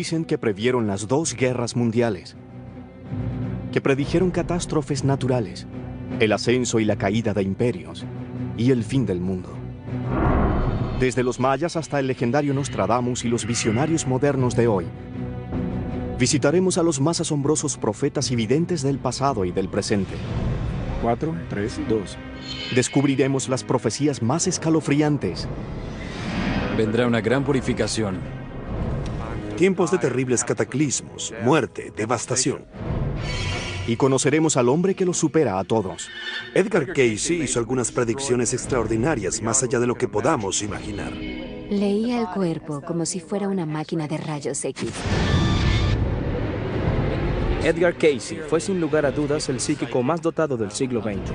dicen que previeron las 2 guerras mundiales, que predijeron catástrofes naturales, el ascenso y la caída de imperios y el fin del mundo. Desde los mayas hasta el legendario Nostradamus y los visionarios modernos de hoy, visitaremos a los más asombrosos profetas y videntes del pasado y del presente. 4, 3, 2. Descubriremos las profecías más escalofriantes. Vendrá una gran purificación. Tiempos de terribles cataclismos, muerte, devastación. Y conoceremos al hombre que los supera a todos. Edgar Cayce hizo algunas predicciones extraordinarias más allá de lo que podamos imaginar. Leía el cuerpo como si fuera una máquina de rayos X. Edgar Cayce fue sin lugar a dudas el psíquico más dotado del siglo XX.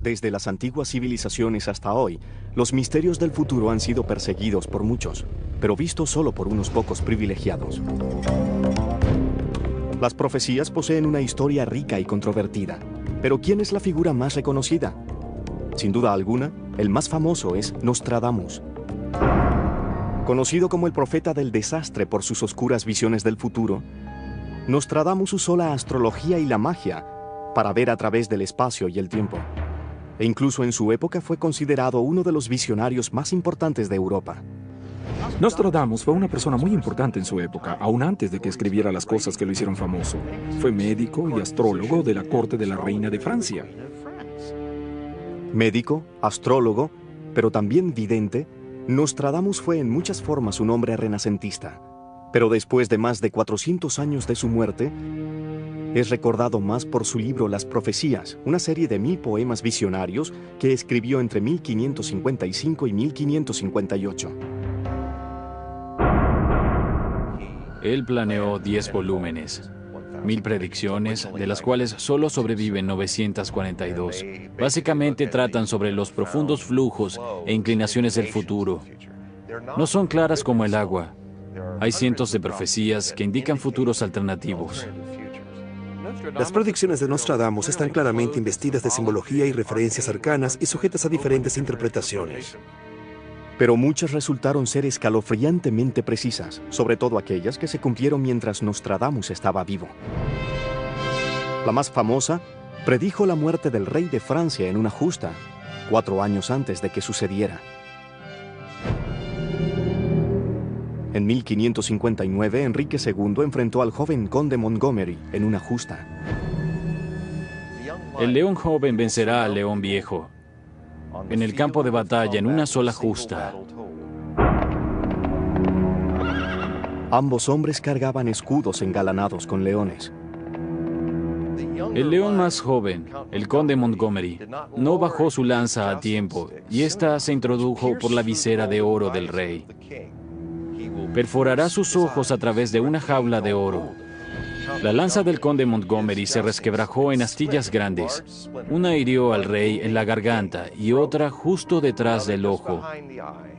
Desde las antiguas civilizaciones hasta hoy, los misterios del futuro han sido perseguidos por muchos, pero vistos solo por unos pocos privilegiados. Las profecías poseen una historia rica y controvertida, pero ¿quién es la figura más reconocida? Sin duda alguna, el más famoso es Nostradamus. Conocido como el profeta del desastre por sus oscuras visiones del futuro, Nostradamus usó la astrología y la magia para ver a través del espacio y el tiempo. E incluso en su época fue considerado uno de los visionarios más importantes de Europa. Nostradamus fue una persona muy importante en su época, aún antes de que escribiera las cosas que lo hicieron famoso. Fue médico y astrólogo de la corte de la reina de Francia. Médico, astrólogo, pero también vidente, Nostradamus fue en muchas formas un hombre renacentista. Pero después de más de 400 años de su muerte, es recordado más por su libro Las Profecías, una serie de 1000 poemas visionarios que escribió entre 1555 y 1558. Él planeó 10 volúmenes, 1000 predicciones, de las cuales solo sobreviven 942. Básicamente tratan sobre los profundos flujos e inclinaciones del futuro. No son claras como el agua. Hay cientos de profecías que indican futuros alternativos. Las predicciones de Nostradamus están claramente investidas de simbología y referencias arcanas y sujetas a diferentes interpretaciones. Pero muchas resultaron ser escalofriantemente precisas, sobre todo aquellas que se cumplieron mientras Nostradamus estaba vivo. La más famosa predijo la muerte del rey de Francia en una justa, 4 años antes de que sucediera. En 1559, Enrique II enfrentó al joven conde Montgomery en una justa. El león joven vencerá al león viejo en el campo de batalla en una sola justa. Ambos hombres cargaban escudos engalanados con leones. El león más joven, el conde Montgomery, no bajó su lanza a tiempo y ésta se introdujo por la visera de oro del rey. Perforará sus ojos a través de una jaula de oro. La lanza del conde Montgomery se resquebrajó en astillas grandes. Una hirió al rey en la garganta y otra justo detrás del ojo,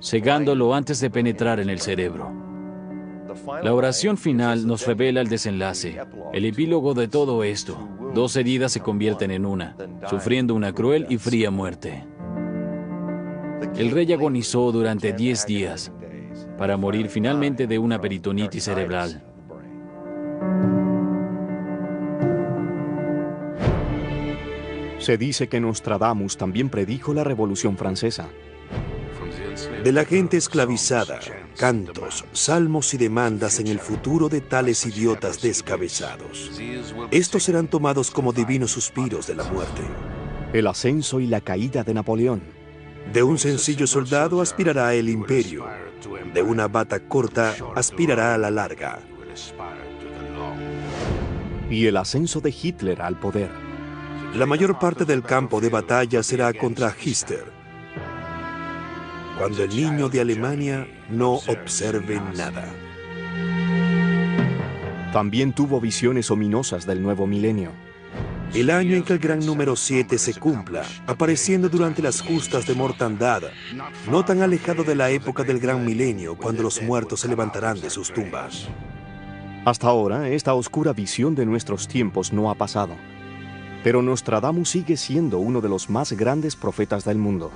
cegándolo antes de penetrar en el cerebro. La oración final nos revela el desenlace, el epílogo de todo esto. 2 heridas se convierten en una, sufriendo una cruel y fría muerte. El rey agonizó durante 10 días, para morir finalmente de una peritonitis cerebral. Se dice que Nostradamus también predijo la Revolución Francesa. De la gente esclavizada, cantos, salmos y demandas en el futuro de tales idiotas descabezados. Estos serán tomados como divinos suspiros de la muerte. El ascenso y la caída de Napoleón. De un sencillo soldado aspirará el imperio. De una bata corta aspirará a la larga. Y el ascenso de Hitler al poder. La mayor parte del campo de batalla será contra Hitler, cuando el niño de Alemania no observe nada. También tuvo visiones ominosas del nuevo milenio. el año en que el gran número 7 se cumpla, apareciendo durante las justas de mortandad, no tan alejado de la época del gran milenio, cuando los muertos se levantarán de sus tumbas. Hasta ahora, esta oscura visión de nuestros tiempos no ha pasado. Pero Nostradamus sigue siendo uno de los más grandes profetas del mundo.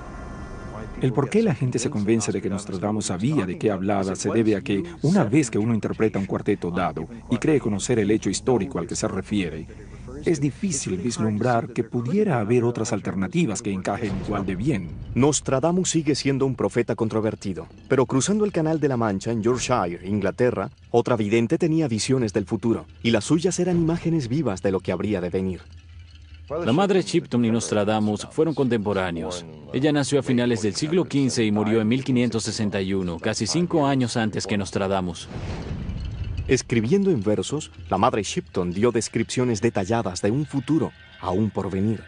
El por qué la gente se convence de que Nostradamus sabía de qué hablaba se debe a que, una vez que uno interpreta un cuarteto dado y cree conocer el hecho histórico al que se refiere, es difícil vislumbrar que pudiera haber otras alternativas que encajen igual de bien. Nostradamus sigue siendo un profeta controvertido, pero cruzando el Canal de la Mancha en Yorkshire, Inglaterra, otra vidente tenía visiones del futuro, y las suyas eran imágenes vivas de lo que habría de venir. La madre Shipton y Nostradamus fueron contemporáneos. Ella nació a finales del siglo XV y murió en 1561, casi 5 años antes que Nostradamus. Escribiendo en versos, la madre Shipton dio descripciones detalladas de un futuro aún por venir.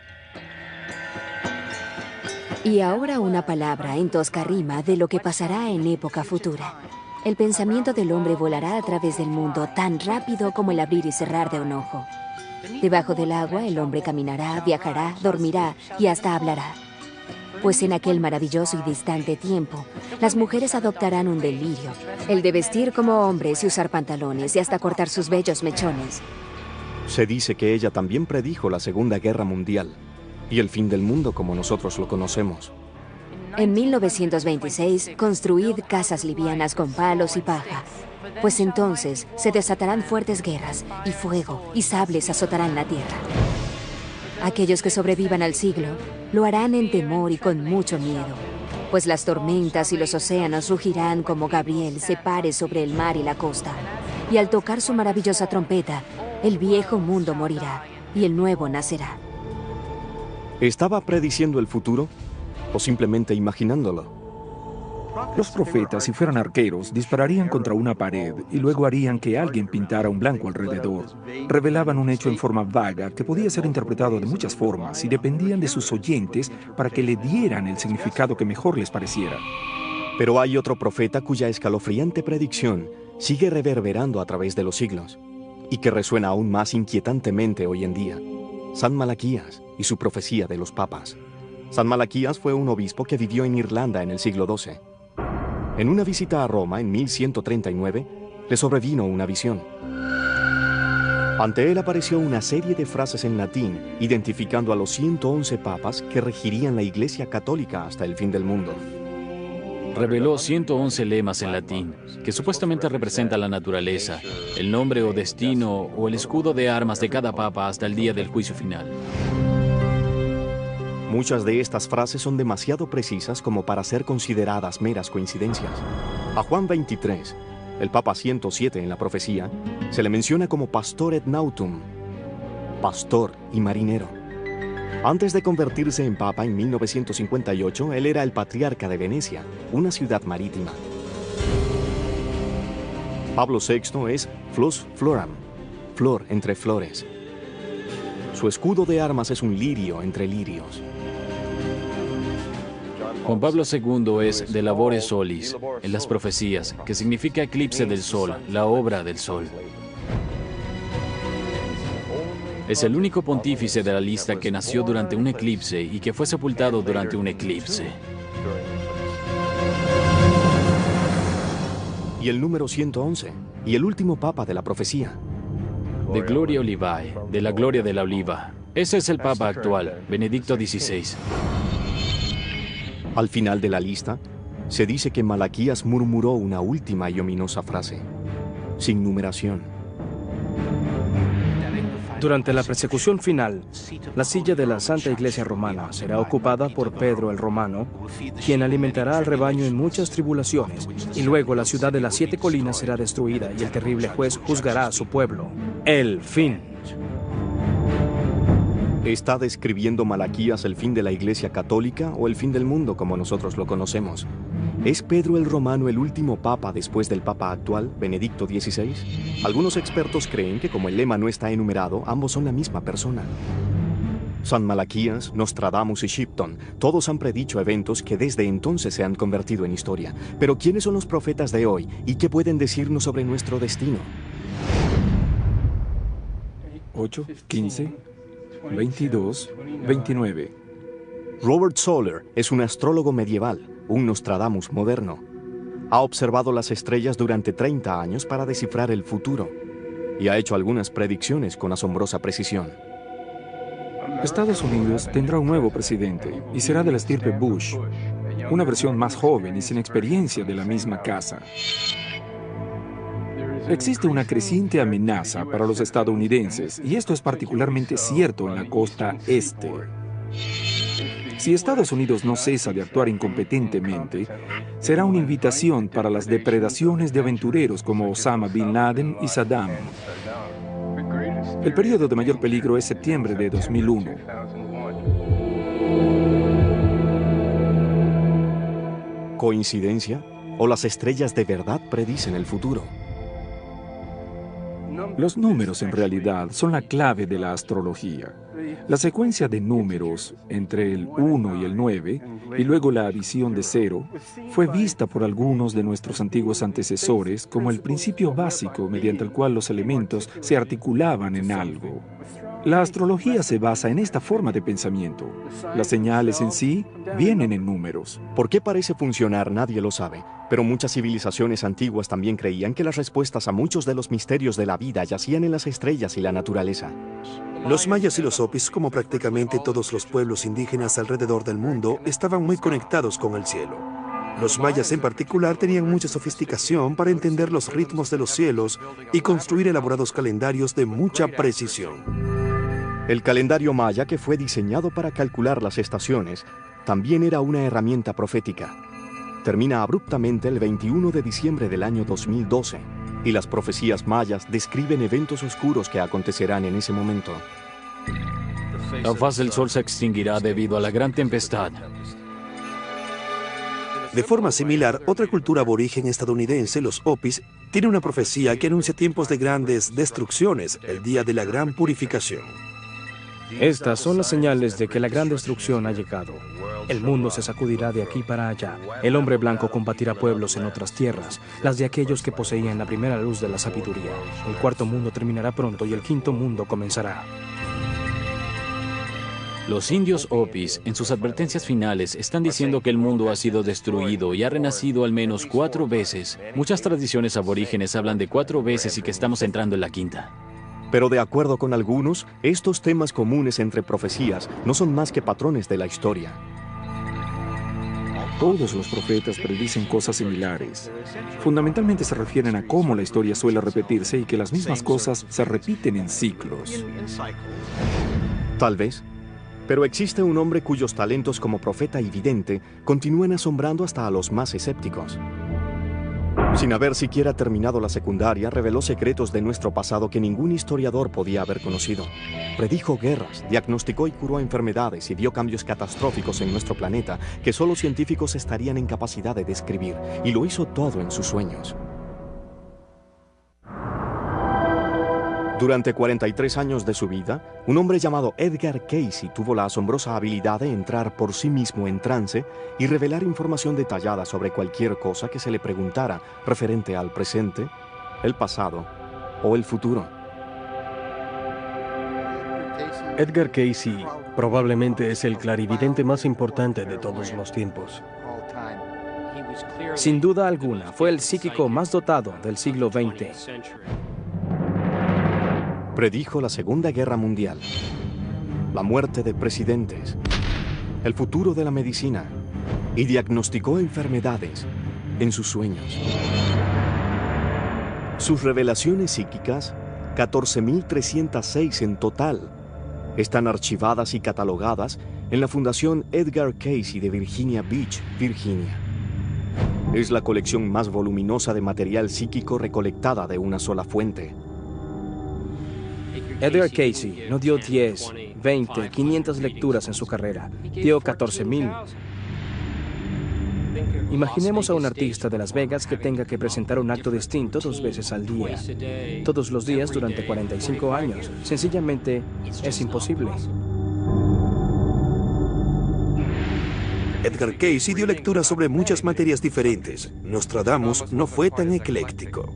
Y ahora una palabra en tosca rima de lo que pasará en época futura. El pensamiento del hombre volará a través del mundo tan rápido como el abrir y cerrar de un ojo. Debajo del agua el hombre caminará, viajará, dormirá y hasta hablará. Pues en aquel maravilloso y distante tiempo, las mujeres adoptarán un delirio, el de vestir como hombres y usar pantalones y hasta cortar sus bellos mechones. Se dice que ella también predijo la Segunda Guerra Mundial y el fin del mundo como nosotros lo conocemos. En 1926, construid casas livianas con palos y paja, pues entonces se desatarán fuertes guerras y fuego y sables azotarán la tierra. Aquellos que sobrevivan al siglo lo harán en temor y con mucho miedo, pues las tormentas y los océanos rugirán como Gabriel se pare sobre el mar y la costa. Y al tocar su maravillosa trompeta, el viejo mundo morirá y el nuevo nacerá. ¿Estaba prediciendo el futuro o simplemente imaginándolo? Los profetas, si fueran arqueros, dispararían contra una pared y luego harían que alguien pintara un blanco alrededor. Revelaban un hecho en forma vaga que podía ser interpretado de muchas formas y dependían de sus oyentes para que le dieran el significado que mejor les pareciera. Pero hay otro profeta cuya escalofriante predicción sigue reverberando a través de los siglos y que resuena aún más inquietantemente hoy en día: San Malaquías y su profecía de los papas. San Malaquías fue un obispo que vivió en Irlanda en el siglo XII. En una visita a Roma en 1139, le sobrevino una visión. Ante él apareció una serie de frases en latín, identificando a los 111 papas que regirían la Iglesia Católica hasta el fin del mundo. Reveló 111 lemas en latín, que supuestamente representan la naturaleza, el nombre o destino o el escudo de armas de cada papa hasta el día del juicio final. Muchas de estas frases son demasiado precisas como para ser consideradas meras coincidencias. A Juan 23, el Papa 107 en la profecía, se le menciona como pastor et nautum, pastor y marinero. Antes de convertirse en papa en 1958, él era el patriarca de Venecia, una ciudad marítima. Pablo VI es Flus Floram, flor entre flores. Su escudo de armas es un lirio entre lirios. Juan Pablo II es de labore solis, en las profecías, que significa eclipse del sol, la obra del sol. Es el único pontífice de la lista que nació durante un eclipse y que fue sepultado durante un eclipse. Y el número 111, y el último papa de la profecía. De Gloria Olivae, de la gloria de la oliva. Ese es el papa actual, Benedicto XVI. Al final de la lista, se dice que Malaquías murmuró una última y ominosa frase, sin numeración. Durante la persecución final, la silla de la Santa Iglesia Romana será ocupada por Pedro el Romano, quien alimentará al rebaño en muchas tribulaciones, y luego la ciudad de las 7 colinas será destruida y el terrible juez juzgará a su pueblo. El fin. ¿Está describiendo Malaquías el fin de la Iglesia Católica o el fin del mundo como nosotros lo conocemos? ¿Es Pedro el Romano el último papa después del papa actual, Benedicto XVI? Algunos expertos creen que como el lema no está enumerado, ambos son la misma persona. San Malaquías, Nostradamus y Shipton, todos han predicho eventos que desde entonces se han convertido en historia. Pero ¿quiénes son los profetas de hoy y qué pueden decirnos sobre nuestro destino? 8, 15, 22, 29. Robert Soler es un astrólogo medieval, un Nostradamus moderno. Ha observado las estrellas durante 30 años para descifrar el futuro y ha hecho algunas predicciones con asombrosa precisión. Estados Unidos tendrá un nuevo presidente y será de la estirpe Bush, una versión más joven y sin experiencia de la misma casa. Existe una creciente amenaza para los estadounidenses y esto es particularmente cierto en la costa este. Si Estados Unidos no cesa de actuar incompetentemente, será una invitación para las depredaciones de aventureros como Osama Bin Laden y Saddam. El periodo de mayor peligro es septiembre de 2001. ¿Coincidencia? ¿O las estrellas de verdad predicen el futuro? Los números en realidad son la clave de la astrología. La secuencia de números entre el 1 y el 9 y luego la adición de 0 fue vista por algunos de nuestros antiguos antecesores como el principio básico mediante el cual los elementos se articulaban en algo. La astrología se basa en esta forma de pensamiento. Las señales en sí vienen en números. ¿Por qué parece funcionar? Nadie lo sabe. Pero muchas civilizaciones antiguas también creían que las respuestas a muchos de los misterios de la vida yacían en las estrellas y la naturaleza. Los mayas y los hopis, como prácticamente todos los pueblos indígenas alrededor del mundo, estaban muy conectados con el cielo. Los mayas en particular tenían mucha sofisticación para entender los ritmos de los cielos y construir elaborados calendarios de mucha precisión. El calendario maya, que fue diseñado para calcular las estaciones, también era una herramienta profética. Termina abruptamente el 21 de diciembre del año 2012, y las profecías mayas describen eventos oscuros que acontecerán en ese momento. La faz del sol se extinguirá debido a la gran tempestad. De forma similar, otra cultura aborigen estadounidense, los hopis, tiene una profecía que anuncia tiempos de grandes destrucciones, el día de la gran purificación. Estas son las señales de que la gran destrucción ha llegado. El mundo se sacudirá de aquí para allá. El hombre blanco combatirá pueblos en otras tierras, las de aquellos que poseían la primera luz de la sabiduría. El cuarto mundo terminará pronto y el quinto mundo comenzará. Los indios Hopis, en sus advertencias finales, están diciendo que el mundo ha sido destruido y ha renacido al menos 4 veces. Muchas tradiciones aborígenes hablan de 4 veces y que estamos entrando en la quinta. Pero de acuerdo con algunos, estos temas comunes entre profecías no son más que patrones de la historia. Todos los profetas predicen cosas similares. Fundamentalmente se refieren a cómo la historia suele repetirse y que las mismas cosas se repiten en ciclos. Tal vez. Pero existe un hombre cuyos talentos como profeta y vidente continúan asombrando hasta a los más escépticos. Sin haber siquiera terminado la secundaria, reveló secretos de nuestro pasado que ningún historiador podía haber conocido. Predijo guerras, diagnosticó y curó enfermedades y vio cambios catastróficos en nuestro planeta que solo científicos estarían en capacidad de describir, y lo hizo todo en sus sueños. Durante 43 años de su vida, un hombre llamado Edgar Cayce tuvo la asombrosa habilidad de entrar por sí mismo en trance y revelar información detallada sobre cualquier cosa que se le preguntara referente al presente, el pasado o el futuro. Edgar Cayce probablemente es el clarividente más importante de todos los tiempos. Sin duda alguna, fue el psíquico más dotado del siglo XX. Predijo la Segunda Guerra Mundial, la muerte de presidentes, el futuro de la medicina y diagnosticó enfermedades en sus sueños. Sus revelaciones psíquicas, 14.306 en total, están archivadas y catalogadas en la Fundación Edgar Cayce de Virginia Beach, Virginia. Es la colección más voluminosa de material psíquico recolectada de una sola fuente. Edgar Cayce no dio 10, 20, 500 lecturas en su carrera, dio 14,000. Imaginemos a un artista de Las Vegas que tenga que presentar un acto distinto 2 veces al día, todos los días durante 45 años. Sencillamente es imposible. Edgar Cayce dio lecturas sobre muchas materias diferentes. Nostradamus no fue tan ecléctico.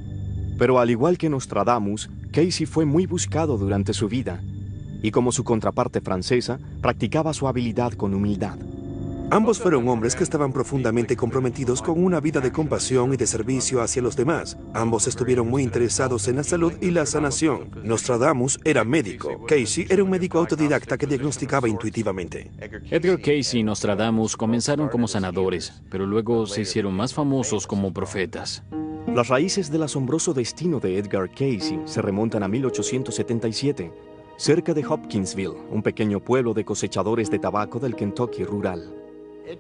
Pero al igual que Nostradamus, Cayce fue muy buscado durante su vida. y como su contraparte francesa, practicaba su habilidad con humildad. Ambos fueron hombres que estaban profundamente comprometidos con una vida de compasión y de servicio hacia los demás. Ambos estuvieron muy interesados en la salud y la sanación. Nostradamus era médico. Casey era un médico autodidacta que diagnosticaba intuitivamente. Edgar Cayce y Nostradamus comenzaron como sanadores, pero luego se hicieron más famosos como profetas. Las raíces del asombroso destino de Edgar Cayce se remontan a 1877, cerca de Hopkinsville, un pequeño pueblo de cosechadores de tabaco del Kentucky rural.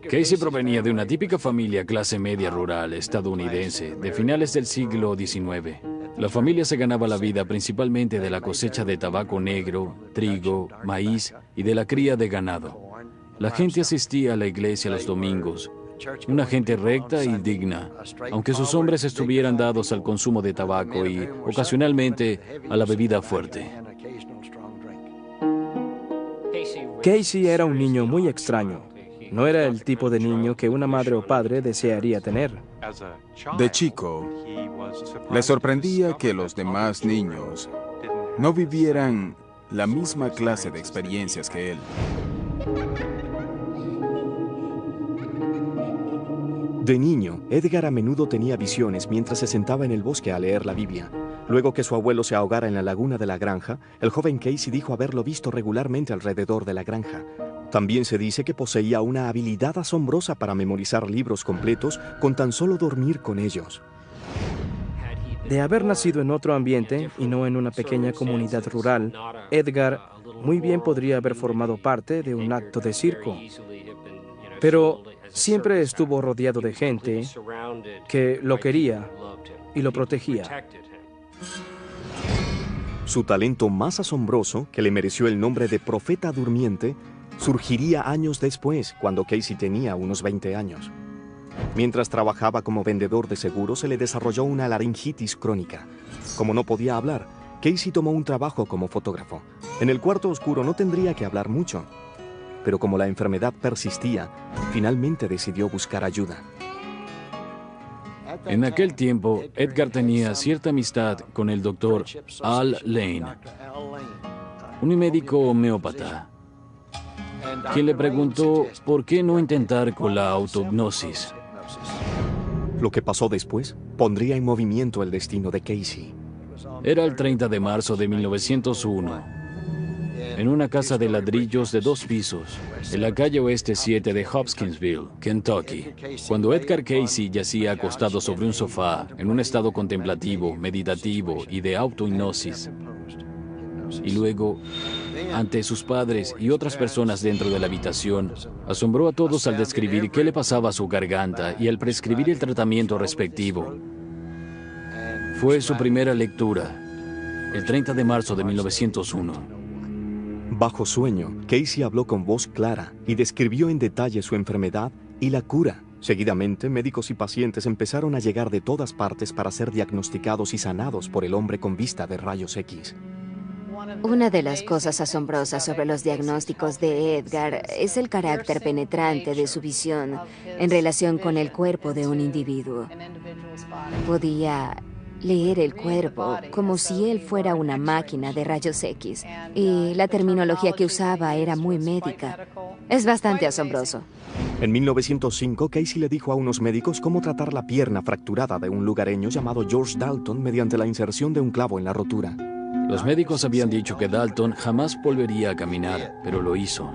Cayce provenía de una típica familia clase media rural estadounidense de finales del siglo XIX. La familia se ganaba la vida principalmente de la cosecha de tabaco negro, trigo, maíz y de la cría de ganado. La gente asistía a la iglesia los domingos, una gente recta y digna, aunque sus hombres estuvieran dados al consumo de tabaco y ocasionalmente a la bebida fuerte. Casey era un niño muy extraño. No era el tipo de niño que una madre o padre desearía tener. De chico, le sorprendía que los demás niños no vivieran la misma clase de experiencias que él. De niño, Edgar a menudo tenía visiones mientras se sentaba en el bosque a leer la Biblia. Luego que su abuelo se ahogara en la laguna de la granja, el joven Casey dijo haberlo visto regularmente alrededor de la granja. También se dice que poseía una habilidad asombrosa para memorizar libros completos con tan solo dormir con ellos. De haber nacido en otro ambiente y no en una pequeña comunidad rural, Edgar muy bien podría haber formado parte de un acto de circo. Pero siempre estuvo rodeado de gente que lo quería y lo protegía. Su talento más asombroso, que le mereció el nombre de profeta durmiente, surgiría años después, cuando Casey tenía unos 20 años. Mientras trabajaba como vendedor de seguros, se le desarrolló una laringitis crónica. Como no podía hablar, Casey tomó un trabajo como fotógrafo. En el cuarto oscuro no tendría que hablar mucho, pero como la enfermedad persistía, finalmente decidió buscar ayuda. En aquel tiempo, Edgar tenía cierta amistad con el doctor Al Lane, un médico homeópata, quien le preguntó por qué no intentar con la autohipnosis. Lo que pasó después pondría en movimiento el destino de Casey. Era el 30 de marzo de 1901. En una casa de ladrillos de 2 pisos, en la calle oeste 7 de Hopkinsville, Kentucky, cuando Edgar Cayce yacía acostado sobre un sofá, en un estado contemplativo, meditativo y de autohipnosis. Y luego, ante sus padres y otras personas dentro de la habitación, asombró a todos al describir qué le pasaba a su garganta y al prescribir el tratamiento respectivo. Fue su primera lectura, el 30 de marzo de 1901. Bajo sueño, Casey habló con voz clara y describió en detalle su enfermedad y la cura. Seguidamente, médicos y pacientes empezaron a llegar de todas partes para ser diagnosticados y sanados por el hombre con vista de rayos X. Una de las cosas asombrosas sobre los diagnósticos de Edgar es el carácter penetrante de su visión en relación con el cuerpo de un individuo. Podía leer el cuerpo como si él fuera una máquina de rayos X, y la terminología que usaba era muy médica. Es bastante asombroso. En 1905, Casey le dijo a unos médicos cómo tratar la pierna fracturada de un lugareño llamado George Dalton mediante la inserción de un clavo en la rotura. Los médicos habían dicho que Dalton jamás volvería a caminar, pero lo hizo.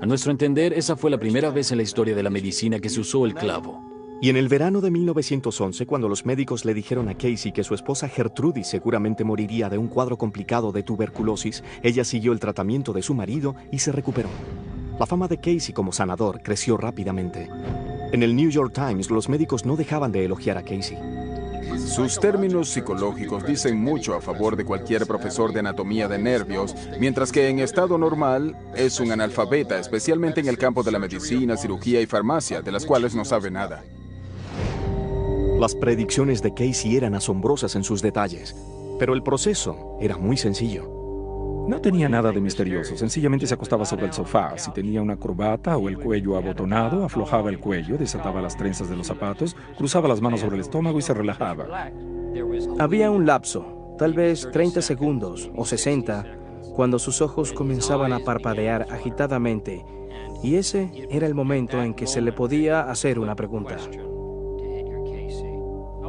A nuestro entender, esa fue la primera vez en la historia de la medicina que se usó el clavo. Y en el verano de 1911, cuando los médicos le dijeron a Casey que su esposa Gertrudis seguramente moriría de un cuadro complicado de tuberculosis, ella siguió el tratamiento de su marido y se recuperó. La fama de Casey como sanador creció rápidamente. En el New York Times, los médicos no dejaban de elogiar a Casey. Sus términos psicológicos dicen mucho a favor de cualquier profesor de anatomía de nervios, mientras que en estado normal es un analfabeta, especialmente en el campo de la medicina, cirugía y farmacia, de las cuales no sabe nada. Las predicciones de Casey eran asombrosas en sus detalles, pero el proceso era muy sencillo. No tenía nada de misterioso, sencillamente se acostaba sobre el sofá. Si tenía una corbata o el cuello abotonado, aflojaba el cuello, desataba las trenzas de los zapatos, cruzaba las manos sobre el estómago y se relajaba. Había un lapso, tal vez 30 segundos o 60, cuando sus ojos comenzaban a parpadear agitadamente, y ese era el momento en que se le podía hacer una pregunta.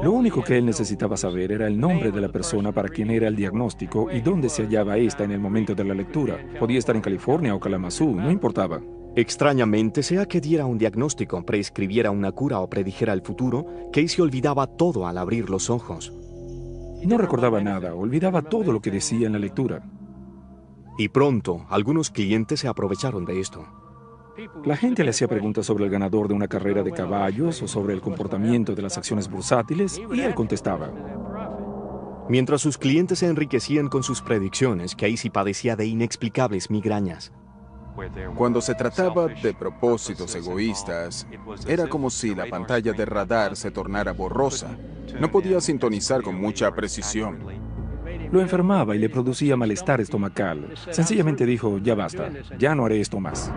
Lo único que él necesitaba saber era el nombre de la persona para quien era el diagnóstico y dónde se hallaba ésta en el momento de la lectura. Podía estar en California o Kalamazoo, no importaba. Extrañamente, sea que diera un diagnóstico, prescribiera una cura o predijera el futuro, Casey olvidaba todo al abrir los ojos. No recordaba nada, olvidaba todo lo que decía en la lectura. Y pronto, algunos clientes se aprovecharon de esto. La gente le hacía preguntas sobre el ganador de una carrera de caballos o sobre el comportamiento de las acciones bursátiles y él contestaba. Mientras sus clientes se enriquecían con sus predicciones, Casey padecía de inexplicables migrañas. Cuando se trataba de propósitos egoístas, era como si la pantalla de radar se tornara borrosa. No podía sintonizar con mucha precisión. Lo enfermaba y le producía malestar estomacal. Sencillamente dijo, ya basta, ya no haré esto más.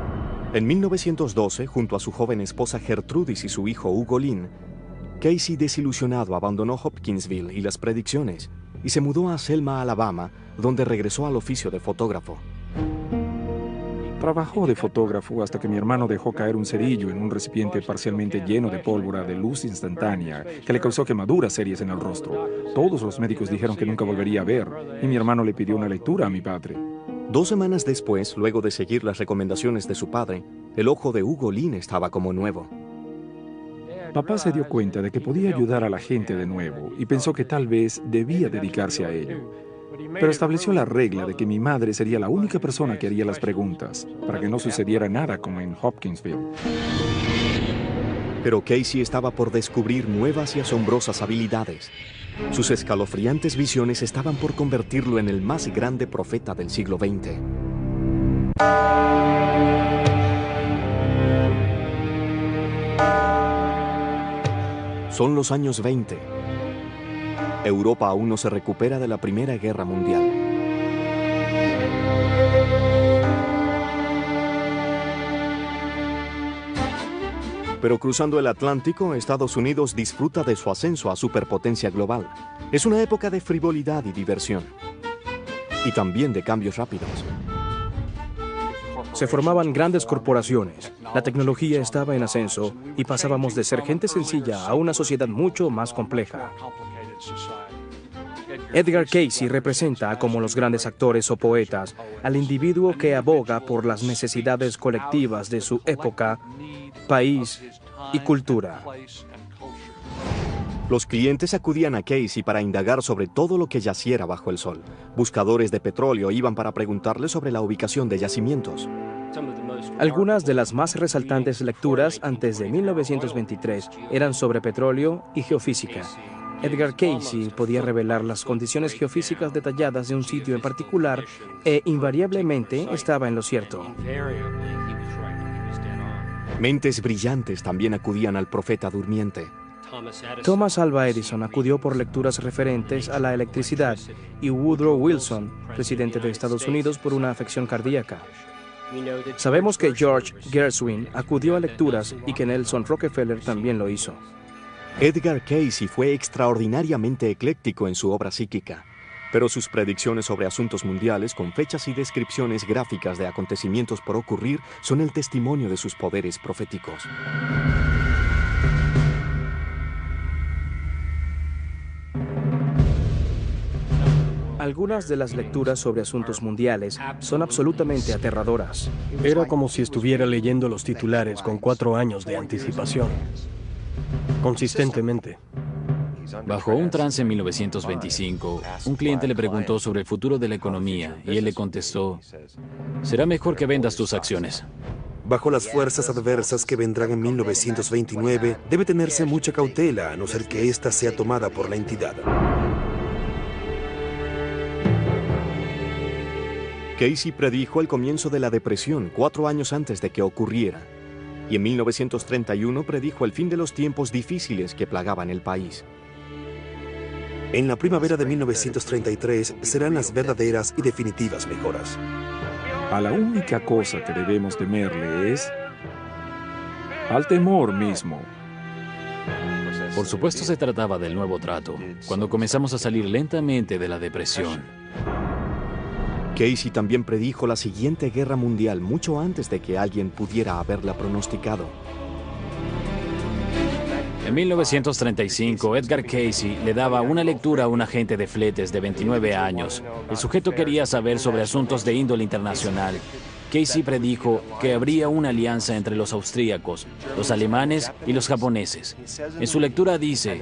En 1912, junto a su joven esposa Gertrudis y su hijo Hugo Lynn, Casey, desilusionado, abandonó Hopkinsville y las predicciones y se mudó a Selma, Alabama, donde regresó al oficio de fotógrafo. Trabajó de fotógrafo hasta que mi hermano dejó caer un cerillo en un recipiente parcialmente lleno de pólvora de luz instantánea que le causó quemaduras serias en el rostro. Todos los médicos dijeron que nunca volvería a ver y mi hermano le pidió una lectura a mi padre. 2 semanas después, luego de seguir las recomendaciones de su padre, el ojo de Hugo Lynn estaba como nuevo. Papá se dio cuenta de que podía ayudar a la gente de nuevo y pensó que tal vez debía dedicarse a ello. Pero estableció la regla de que mi madre sería la única persona que haría las preguntas, para que no sucediera nada como en Hopkinsville. Pero Casey estaba por descubrir nuevas y asombrosas habilidades. Sus escalofriantes visiones estaban por convertirlo en el más grande profeta del siglo XX. Son los años 20. Europa aún no se recupera de la Primera Guerra Mundial. Pero cruzando el Atlántico, Estados Unidos disfruta de su ascenso a superpotencia global. Es una época de frivolidad y diversión. Y también de cambios rápidos. Se formaban grandes corporaciones, la tecnología estaba en ascenso y pasábamos de ser gente sencilla a una sociedad mucho más compleja. Edgar Casey representa, como los grandes actores o poetas, al individuo que aboga por las necesidades colectivas de su época, país y cultura. Los clientes acudían a Casey para indagar sobre todo lo que yaciera bajo el sol. Buscadores de petróleo iban para preguntarle sobre la ubicación de yacimientos. Algunas de las más resaltantes lecturas antes de 1923 eran sobre petróleo y geofísica. Edgar Casey podía revelar las condiciones geofísicas detalladas de un sitio en particular e invariablemente estaba en lo cierto. Mentes brillantes también acudían al profeta durmiente. Thomas Alva Edison acudió por lecturas referentes a la electricidad y Woodrow Wilson, presidente de Estados Unidos, por una afección cardíaca. Sabemos que George Gershwin acudió a lecturas y que Nelson Rockefeller también lo hizo. Edgar Casey fue extraordinariamente ecléctico en su obra psíquica, pero sus predicciones sobre asuntos mundiales con fechas y descripciones gráficas de acontecimientos por ocurrir son el testimonio de sus poderes proféticos. Algunas de las lecturas sobre asuntos mundiales son absolutamente aterradoras. Era como si estuviera leyendo los titulares con 4 años de anticipación. Consistentemente. Bajo un trance en 1925, un cliente le preguntó sobre el futuro de la economía y él le contestó, será mejor que vendas tus acciones. Bajo las fuerzas adversas que vendrán en 1929, debe tenerse mucha cautela, a no ser que ésta sea tomada por la entidad. Casey predijo el comienzo de la depresión 4 años antes de que ocurriera, y en 1931 predijo el fin de los tiempos difíciles que plagaban el país. En la primavera de 1933 serán las verdaderas y definitivas mejoras. A la única cosa que debemos temerle es al temor mismo. Por supuesto se trataba del nuevo trato, cuando comenzamos a salir lentamente de la depresión. Casey también predijo la siguiente guerra mundial mucho antes de que alguien pudiera haberla pronosticado. En 1935, Edgar Casey le daba una lectura a un agente de fletes de 29 años. El sujeto quería saber sobre asuntos de índole internacional. Casey predijo que habría una alianza entre los austríacos, los alemanes y los japoneses. En su lectura dice,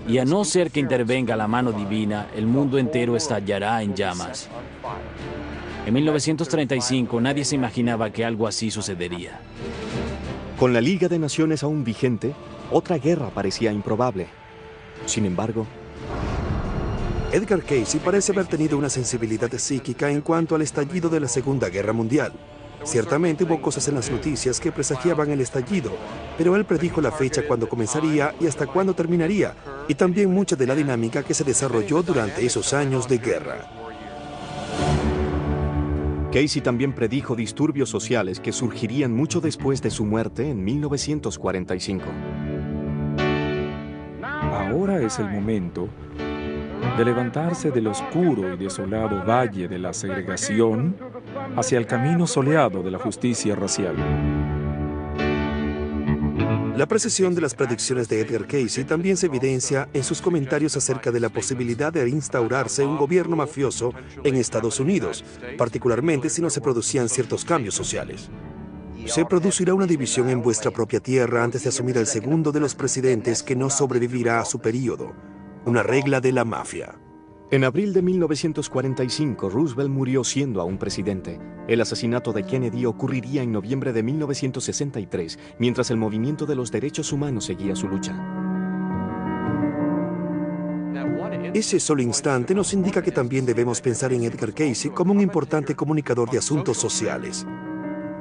y a no ser que intervenga la mano divina, el mundo entero estallará en llamas. En 1935, nadie se imaginaba que algo así sucedería. Con la Liga de Naciones aún vigente, otra guerra parecía improbable. Sin embargo, Edgar Casey parece haber tenido una sensibilidad psíquica en cuanto al estallido de la Segunda Guerra Mundial. Ciertamente hubo cosas en las noticias que presagiaban el estallido, pero él predijo la fecha cuando comenzaría y hasta cuándo terminaría, y también mucha de la dinámica que se desarrolló durante esos años de guerra. Casey también predijo disturbios sociales que surgirían mucho después de su muerte en 1945. Ahora es el momento de levantarse del oscuro y desolado valle de la segregación hacia el camino soleado de la justicia racial. La precisión de las predicciones de Edgar Casey también se evidencia en sus comentarios acerca de la posibilidad de instaurarse un gobierno mafioso en Estados Unidos, particularmente si no se producían ciertos cambios sociales. Se producirá una división en vuestra propia tierra antes de asumir el segundo de los presidentes que no sobrevivirá a su periodo. Una regla de la mafia. En abril de 1945, Roosevelt murió siendo aún presidente. El asesinato de Kennedy ocurriría en noviembre de 1963, mientras el movimiento de los derechos humanos seguía su lucha. Ese solo instante nos indica que también debemos pensar en Edgar Casey como un importante comunicador de asuntos sociales.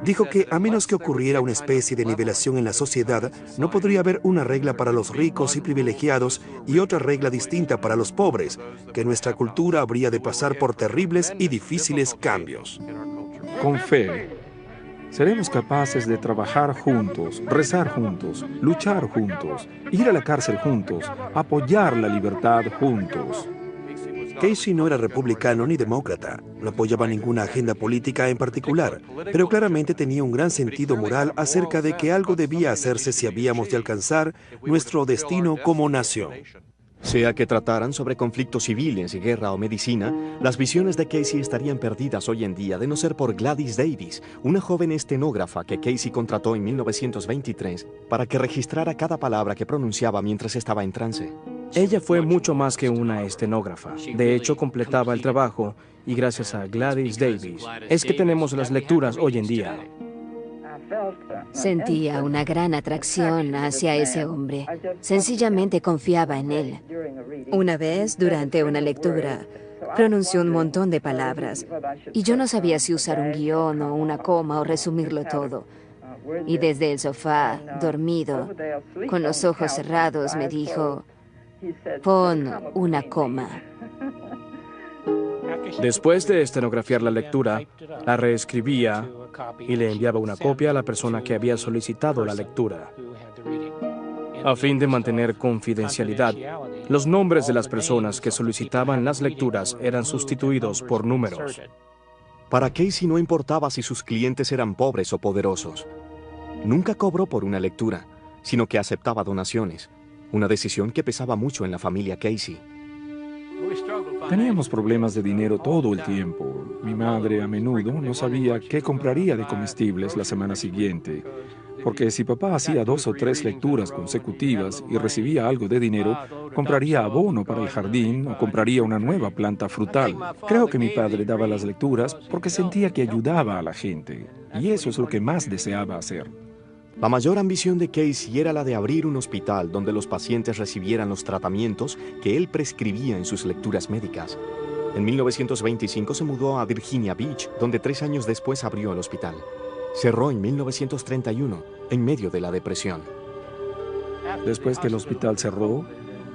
Dijo que a menos que ocurriera una especie de nivelación en la sociedad, no podría haber una regla para los ricos y privilegiados y otra regla distinta para los pobres, que nuestra cultura habría de pasar por terribles y difíciles cambios. Con fe, seremos capaces de trabajar juntos, rezar juntos, luchar juntos, ir a la cárcel juntos, apoyar la libertad juntos. Casey no era republicano ni demócrata, no apoyaba ninguna agenda política en particular, pero claramente tenía un gran sentido moral acerca de que algo debía hacerse si habíamos de alcanzar nuestro destino como nación. Sea que trataran sobre conflictos civiles, guerra o medicina, las visiones de Casey estarían perdidas hoy en día de no ser por Gladys Davis, una joven estenógrafa que Casey contrató en 1923 para que registrara cada palabra que pronunciaba mientras estaba en trance. Ella fue mucho más que una estenógrafa. De hecho, completaba el trabajo y gracias a Gladys Davis es que tenemos las lecturas hoy en día. Sentía una gran atracción hacia ese hombre. Sencillamente confiaba en él. Una vez, durante una lectura, pronunció un montón de palabras y yo no sabía si usar un guión o una coma o resumirlo todo. Y desde el sofá, dormido, con los ojos cerrados, me dijo: pon una coma. Después de estenografiar la lectura, la reescribía y le enviaba una copia a la persona que había solicitado la lectura. A fin de mantener confidencialidad, los nombres de las personas que solicitaban las lecturas eran sustituidos por números. Para Casey no importaba si sus clientes eran pobres o poderosos. Nunca cobró por una lectura, sino que aceptaba donaciones. Una decisión que pesaba mucho en la familia Casey. Teníamos problemas de dinero todo el tiempo. Mi madre a menudo no sabía qué compraría de comestibles la semana siguiente, porque si papá hacía 2 o 3 lecturas consecutivas y recibía algo de dinero, compraría abono para el jardín o compraría una nueva planta frutal. Creo que mi padre daba las lecturas porque sentía que ayudaba a la gente, y eso es lo que más deseaba hacer. La mayor ambición de Casey era la de abrir un hospital donde los pacientes recibieran los tratamientos que él prescribía en sus lecturas médicas. En 1925 se mudó a Virginia Beach, donde 3 años después abrió el hospital. Cerró en 1931, en medio de la depresión. Después que el hospital cerró,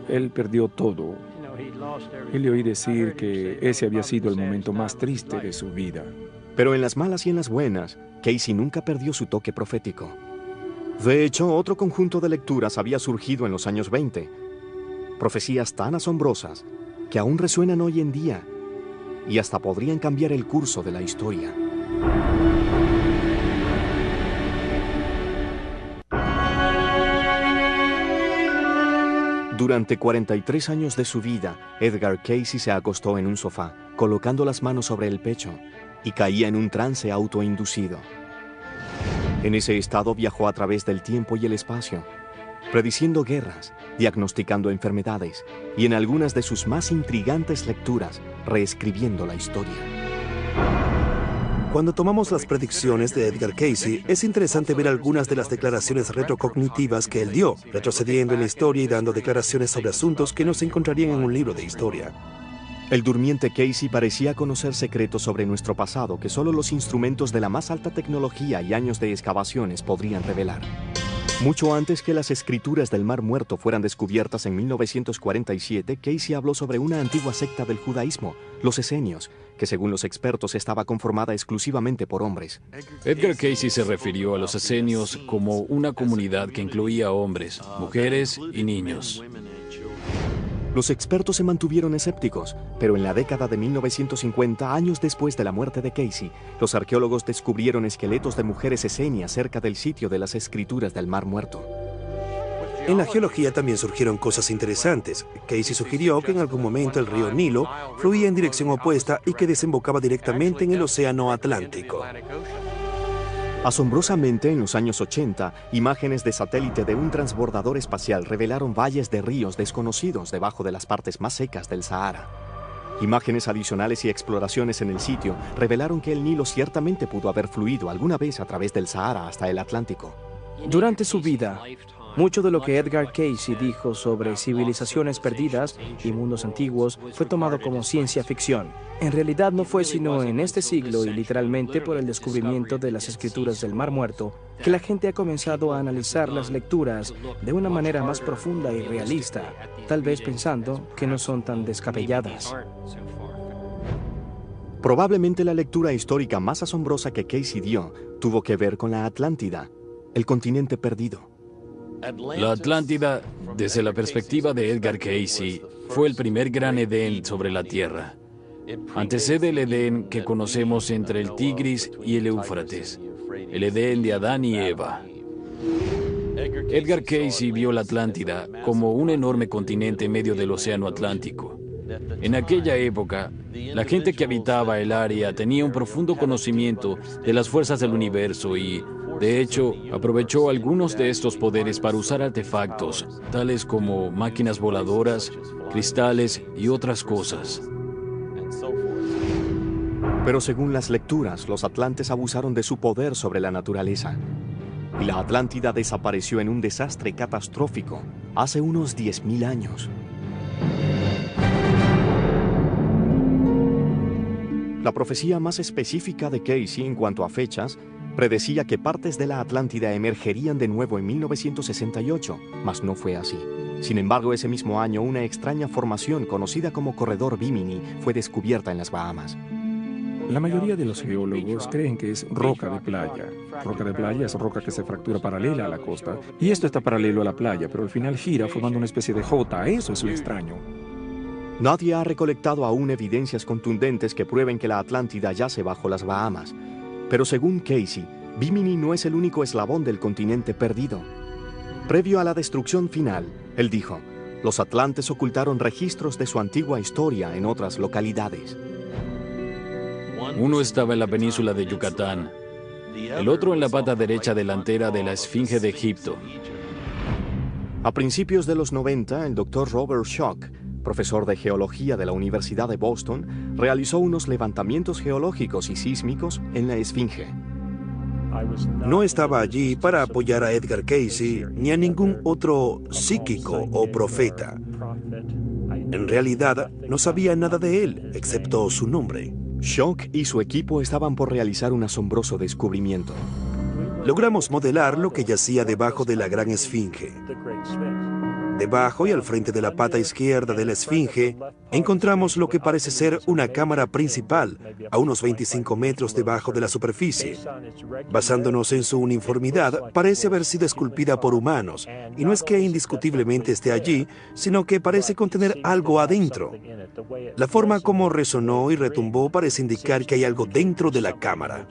él perdió todo. Y le oí decir que ese había sido el momento más triste de su vida. Pero en las malas y en las buenas, Casey nunca perdió su toque profético. De hecho, otro conjunto de lecturas había surgido en los años 20. Profecías tan asombrosas que aún resuenan hoy en día y hasta podrían cambiar el curso de la historia. Durante 43 años de su vida, Edgar Cayce se acostó en un sofá, colocando las manos sobre el pecho, y caía en un trance autoinducido. En ese estado viajó a través del tiempo y el espacio, prediciendo guerras, diagnosticando enfermedades y en algunas de sus más intrigantes lecturas, reescribiendo la historia. Cuando tomamos las predicciones de Edgar Cayce, es interesante ver algunas de las declaraciones retrocognitivas que él dio, retrocediendo en la historia y dando declaraciones sobre asuntos que no se encontrarían en un libro de historia. El durmiente Cayce parecía conocer secretos sobre nuestro pasado que solo los instrumentos de la más alta tecnología y años de excavaciones podrían revelar. Mucho antes que las escrituras del Mar Muerto fueran descubiertas en 1947, Cayce habló sobre una antigua secta del judaísmo, los esenios, que según los expertos estaba conformada exclusivamente por hombres. Edgar Cayce se refirió a los esenios como una comunidad que incluía hombres, mujeres y niños. Los expertos se mantuvieron escépticos, pero en la década de 1950, años después de la muerte de Cayce, los arqueólogos descubrieron esqueletos de mujeres esenias cerca del sitio de las escrituras del Mar Muerto. En la geología también surgieron cosas interesantes. Cayce sugirió que en algún momento el río Nilo fluía en dirección opuesta y que desembocaba directamente en el Océano Atlántico. Asombrosamente, en los años 80, imágenes de satélite de un transbordador espacial revelaron valles de ríos desconocidos debajo de las partes más secas del Sahara. Imágenes adicionales y exploraciones en el sitio revelaron que el Nilo ciertamente pudo haber fluido alguna vez a través del Sahara hasta el Atlántico. Durante su vida, mucho de lo que Edgar Cayce dijo sobre civilizaciones perdidas y mundos antiguos fue tomado como ciencia ficción. En realidad no fue sino en este siglo y literalmente por el descubrimiento de las escrituras del Mar Muerto que la gente ha comenzado a analizar las lecturas de una manera más profunda y realista, tal vez pensando que no son tan descabelladas. Probablemente la lectura histórica más asombrosa que Cayce dio tuvo que ver con la Atlántida, el continente perdido. La Atlántida, desde la perspectiva de Edgar Cayce, fue el primer gran Edén sobre la Tierra. Antecede el Edén que conocemos entre el Tigris y el Éufrates, el Edén de Adán y Eva. Edgar Cayce vio la Atlántida como un enorme continente en medio del Océano Atlántico. En aquella época, la gente que habitaba el área tenía un profundo conocimiento de las fuerzas del universo y, de hecho, aprovechó algunos de estos poderes para usar artefactos, tales como máquinas voladoras, cristales y otras cosas. Pero según las lecturas, los atlantes abusaron de su poder sobre la naturaleza. Y la Atlántida desapareció en un desastre catastrófico hace unos 10.000 años. La profecía más específica de Cayce en cuanto a fechas predecía que partes de la Atlántida emergerían de nuevo en 1968, mas no fue así. Sin embargo, ese mismo año, una extraña formación conocida como Corredor Bimini fue descubierta en las Bahamas. La mayoría de los geólogos creen que es roca de playa. Roca de playa es roca que se fractura paralela a la costa. Y esto está paralelo a la playa, pero al final gira formando una especie de J. Eso es lo extraño. Nadie ha recolectado aún evidencias contundentes que prueben que la Atlántida yace bajo las Bahamas. Pero según Cayce, Bimini no es el único eslabón del continente perdido. Previo a la destrucción final, él dijo, los atlantes ocultaron registros de su antigua historia en otras localidades. Uno estaba en la península de Yucatán, el otro en la pata derecha delantera de la Esfinge de Egipto. A principios de los 90, el Dr. Robert Schoch, profesor de geología de la Universidad de Boston, realizó unos levantamientos geológicos y sísmicos en la Esfinge. No estaba allí para apoyar a Edgar Cayce ni a ningún otro psíquico o profeta. En realidad, no sabía nada de él, excepto su nombre. Schoch y su equipo estaban por realizar un asombroso descubrimiento. Logramos modelar lo que yacía debajo de la Gran Esfinge. Debajo y al frente de la pata izquierda de la esfinge, encontramos lo que parece ser una cámara principal, a unos 25 metros debajo de la superficie. Basándonos en su uniformidad, parece haber sido esculpida por humanos, y no es que indiscutiblemente esté allí, sino que parece contener algo adentro. La forma como resonó y retumbó parece indicar que hay algo dentro de la cámara.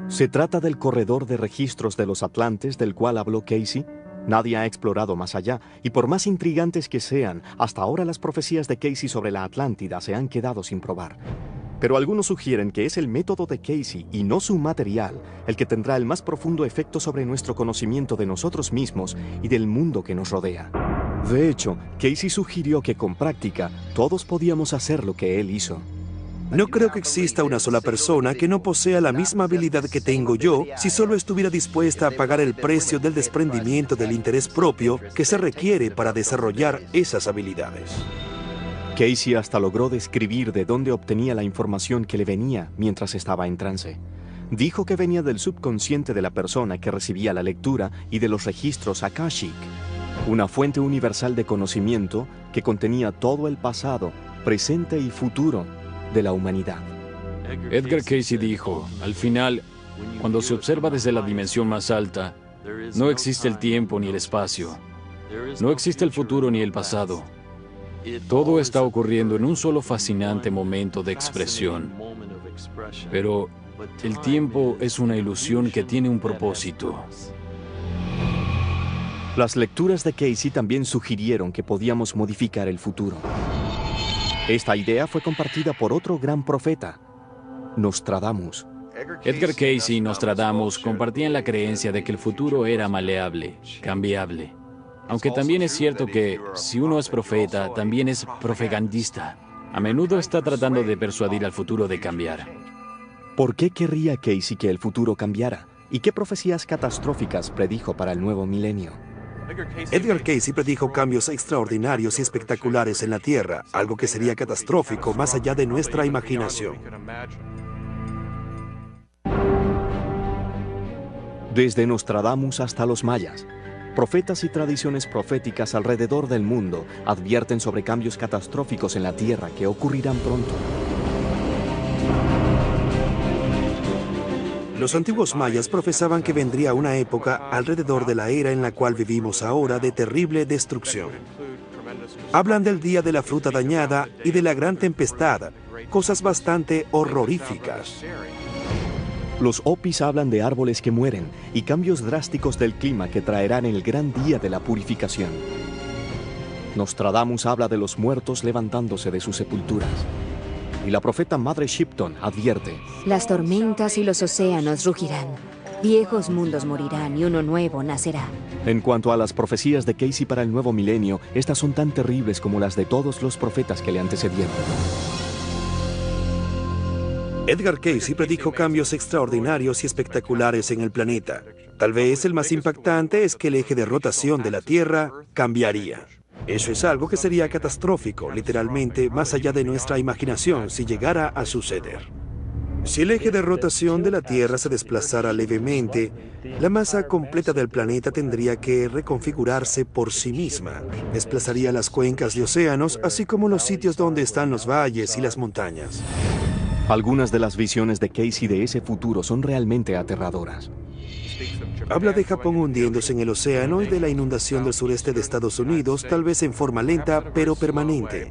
¿Se trata del corredor de registros de los Atlantes del cual habló Casey? Nadie ha explorado más allá, y por más intrigantes que sean, hasta ahora las profecías de Casey sobre la Atlántida se han quedado sin probar. Pero algunos sugieren que es el método de Casey y no su material el que tendrá el más profundo efecto sobre nuestro conocimiento de nosotros mismos y del mundo que nos rodea. De hecho, Casey sugirió que con práctica todos podíamos hacer lo que él hizo. No creo que exista una sola persona que no posea la misma habilidad que tengo yo si solo estuviera dispuesta a pagar el precio del desprendimiento del interés propio que se requiere para desarrollar esas habilidades. Casey hasta logró describir de dónde obtenía la información que le venía mientras estaba en trance. Dijo que venía del subconsciente de la persona que recibía la lectura y de los registros Akashic, una fuente universal de conocimiento que contenía todo el pasado, presente y futuro de la humanidad. Edgar Casey dijo, al final, cuando se observa desde la dimensión más alta, no existe el tiempo ni el espacio, no existe el futuro ni el pasado. Todo está ocurriendo en un solo fascinante momento de expresión. Pero el tiempo es una ilusión que tiene un propósito. Las lecturas de Casey también sugirieron que podíamos modificar el futuro. Esta idea fue compartida por otro gran profeta, Nostradamus. Edgar Casey y Nostradamus compartían la creencia de que el futuro era maleable, cambiable. Aunque también es cierto que, si uno es profeta, también es profegandista. A menudo está tratando de persuadir al futuro de cambiar. ¿Por qué querría Casey que el futuro cambiara? ¿Y qué profecías catastróficas predijo para el nuevo milenio? Edgar Casey predijo cambios extraordinarios y espectaculares en la Tierra, algo que sería catastrófico más allá de nuestra imaginación. Desde Nostradamus hasta los mayas, profetas y tradiciones proféticas alrededor del mundo advierten sobre cambios catastróficos en la Tierra que ocurrirán pronto. Los antiguos mayas profesaban que vendría una época alrededor de la era en la cual vivimos ahora de terrible destrucción. Hablan del día de la fruta dañada y de la gran tempestad, cosas bastante horroríficas. Los Hopis hablan de árboles que mueren y cambios drásticos del clima que traerán el gran día de la purificación. Nostradamus habla de los muertos levantándose de sus sepulturas. Y la profeta Madre Shipton advierte: las tormentas y los océanos rugirán, viejos mundos morirán y uno nuevo nacerá. En cuanto a las profecías de Casey para el nuevo milenio, estas son tan terribles como las de todos los profetas que le antecedieron. Edgar Casey predijo cambios extraordinarios y espectaculares en el planeta. Tal vez el más impactante es que el eje de rotación de la Tierra cambiaría. Eso es algo que sería catastrófico, literalmente, más allá de nuestra imaginación si llegara a suceder. Si el eje de rotación de la Tierra se desplazara levemente, la masa completa del planeta tendría que reconfigurarse por sí misma. Desplazaría las cuencas de océanos, así como los sitios donde están los valles y las montañas. Algunas de las visiones de Casey de ese futuro son realmente aterradoras. Habla de Japón hundiéndose en el océano y de la inundación del sureste de Estados Unidos, tal vez en forma lenta, pero permanente.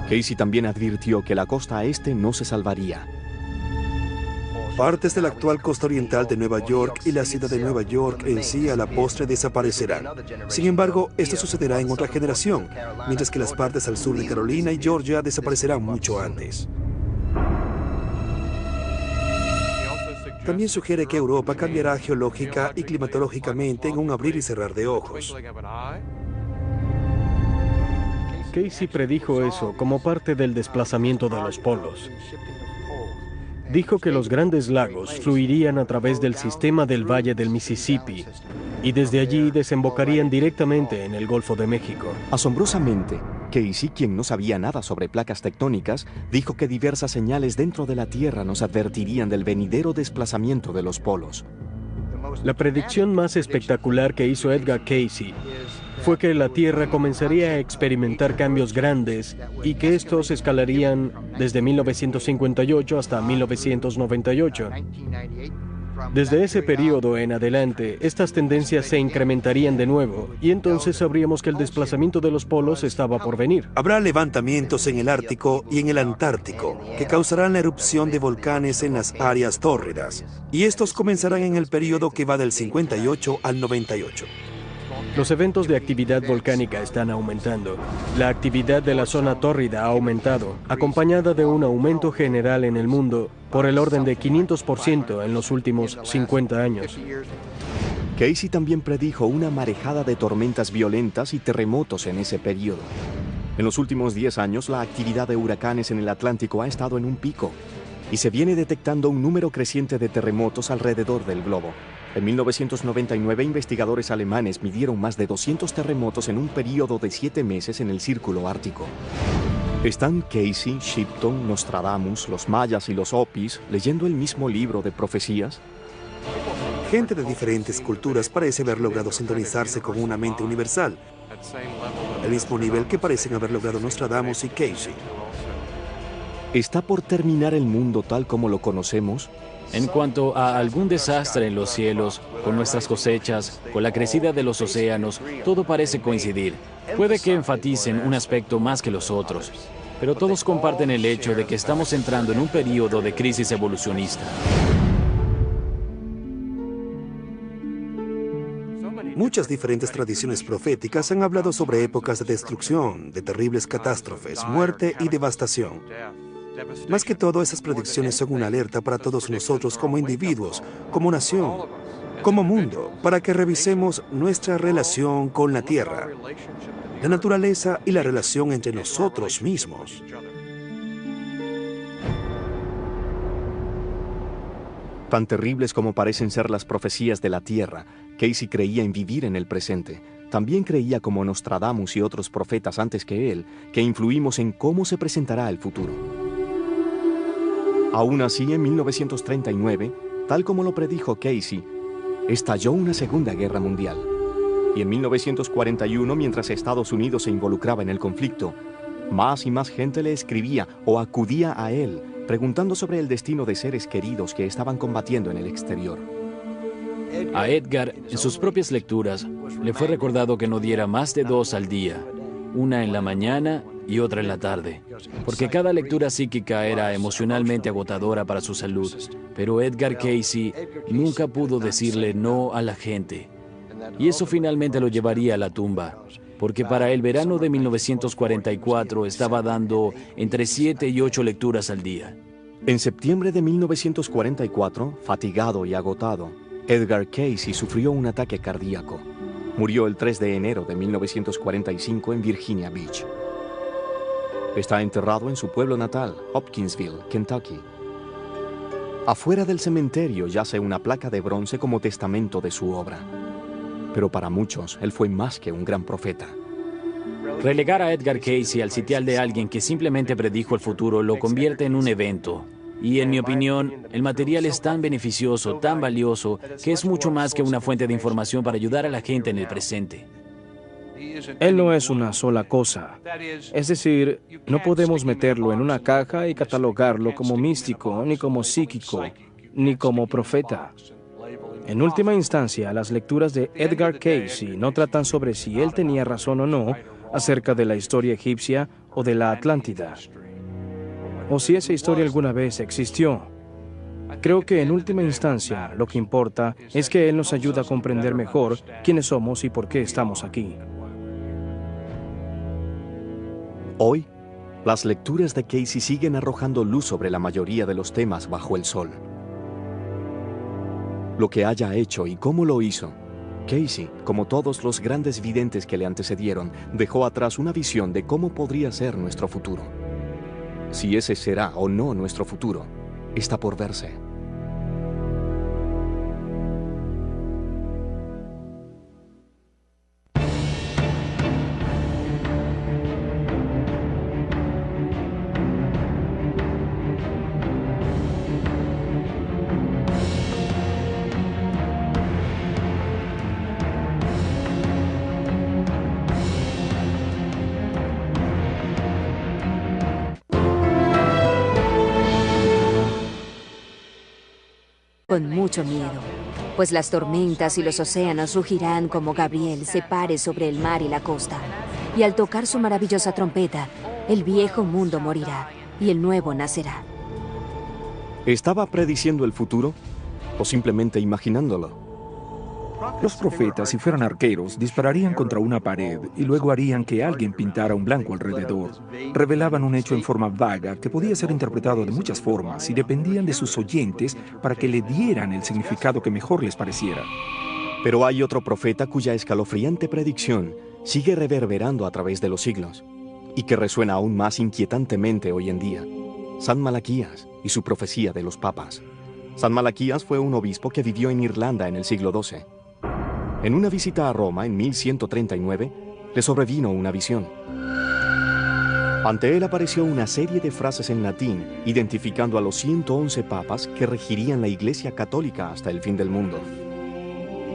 Casey también advirtió que la costa este no se salvaría. Partes de la actual costa oriental de Nueva York y la ciudad de Nueva York en sí a la postre desaparecerán. Sin embargo, esto sucederá en otra generación, mientras que las partes al sur de Carolina y Georgia desaparecerán mucho antes. También sugiere que Europa cambiará geológica y climatológicamente en un abrir y cerrar de ojos. Casey predijo eso como parte del desplazamiento de los polos. Dijo que los grandes lagos fluirían a través del sistema del Valle del Mississippi y desde allí desembocarían directamente en el Golfo de México. Asombrosamente, Casey, quien no sabía nada sobre placas tectónicas, dijo que diversas señales dentro de la Tierra nos advertirían del venidero desplazamiento de los polos. La predicción más espectacular que hizo Edgar Cayce fue que la Tierra comenzaría a experimentar cambios grandes y que estos escalarían desde 1958 hasta 1998. Desde ese periodo en adelante, estas tendencias se incrementarían de nuevo y entonces sabríamos que el desplazamiento de los polos estaba por venir. Habrá levantamientos en el Ártico y en el Antártico que causarán la erupción de volcanes en las áreas tórridas, y estos comenzarán en el periodo que va del 58 al 98. Los eventos de actividad volcánica están aumentando. La actividad de la zona tórrida ha aumentado, acompañada de un aumento general en el mundo por el orden de 500% en los últimos 50 años. Cayce también predijo una marejada de tormentas violentas y terremotos en ese periodo. En los últimos 10 años, la actividad de huracanes en el Atlántico ha estado en un pico y se viene detectando un número creciente de terremotos alrededor del globo. En 1999, investigadores alemanes midieron más de 200 terremotos en un periodo de 7 meses en el Círculo Ártico. ¿Están Cayce, Shipton, Nostradamus, los mayas y los Hopis leyendo el mismo libro de profecías? Gente de diferentes culturas parece haber logrado sintonizarse con una mente universal, al mismo nivel que parecen haber logrado Nostradamus y Cayce. ¿Está por terminar el mundo tal como lo conocemos? En cuanto a algún desastre en los cielos, con nuestras cosechas, con la crecida de los océanos, todo parece coincidir. Puede que enfaticen un aspecto más que los otros, pero todos comparten el hecho de que estamos entrando en un periodo de crisis evolucionista. Muchas diferentes tradiciones proféticas han hablado sobre épocas de destrucción, de terribles catástrofes, muerte y devastación. Más que todo, esas predicciones son una alerta para todos nosotros como individuos, como nación, como mundo, para que revisemos nuestra relación con la Tierra, la naturaleza y la relación entre nosotros mismos. Tan terribles como parecen ser las profecías de la Tierra, Cayce creía en vivir en el presente. También creía, como Nostradamus y otros profetas antes que él, que influimos en cómo se presentará el futuro. Aún así, en 1939, tal como lo predijo Cayce, estalló una Segunda Guerra Mundial. Y en 1941, mientras Estados Unidos se involucraba en el conflicto, más y más gente le escribía o acudía a él, preguntando sobre el destino de seres queridos que estaban combatiendo en el exterior. A Edgar, en sus propias lecturas, le fue recordado que no diera más de 2 al día, una en la mañana y otra en la tarde, porque cada lectura psíquica era emocionalmente agotadora para su salud. Pero Edgar Cayce nunca pudo decirle no a la gente, y eso finalmente lo llevaría a la tumba, porque para el verano de 1944 estaba dando entre 7 y 8 lecturas al día. En septiembre de 1944, fatigado y agotado, Edgar Cayce sufrió un ataque cardíaco. Murió el 3 de enero de 1945 en Virginia Beach. Está enterrado en su pueblo natal, Hopkinsville, Kentucky. Afuera del cementerio yace una placa de bronce como testamento de su obra. Pero para muchos, él fue más que un gran profeta. Relegar a Edgar Cayce al sitial de alguien que simplemente predijo el futuro lo convierte en un evento. Y en mi opinión, el material es tan beneficioso, tan valioso, que es mucho más que una fuente de información para ayudar a la gente en el presente. Él no es una sola cosa. Es decir, no podemos meterlo en una caja y catalogarlo como místico, ni como psíquico, ni como profeta. En última instancia, las lecturas de Edgar Cayce no tratan sobre si él tenía razón o no acerca de la historia egipcia o de la Atlántida, o si esa historia alguna vez existió. Creo que en última instancia lo que importa es que él nos ayuda a comprender mejor quiénes somos y por qué estamos aquí. Hoy, las lecturas de Cayce siguen arrojando luz sobre la mayoría de los temas bajo el sol. Lo que haya hecho y cómo lo hizo, Cayce, como todos los grandes videntes que le antecedieron, dejó atrás una visión de cómo podría ser nuestro futuro. Si ese será o no nuestro futuro, está por verse. con mucho miedo, pues las tormentas y los océanos rugirán como Gabriel se pare sobre el mar y la costa. Y al tocar su maravillosa trompeta, el viejo mundo morirá y el nuevo nacerá. ¿Estaba prediciendo el futuro o simplemente imaginándolo? Los profetas, si fueran arqueros, dispararían contra una pared y luego harían que alguien pintara un blanco alrededor. Revelaban un hecho en forma vaga que podía ser interpretado de muchas formas y dependían de sus oyentes para que le dieran el significado que mejor les pareciera. Pero hay otro profeta cuya escalofriante predicción sigue reverberando a través de los siglos y que resuena aún más inquietantemente hoy en día: San Malaquías y su profecía de los papas. San Malaquías fue un obispo que vivió en Irlanda en el siglo XII. En una visita a Roma en 1139, le sobrevino una visión. Ante él apareció una serie de frases en latín, identificando a los 111 papas que regirían la Iglesia Católica hasta el fin del mundo.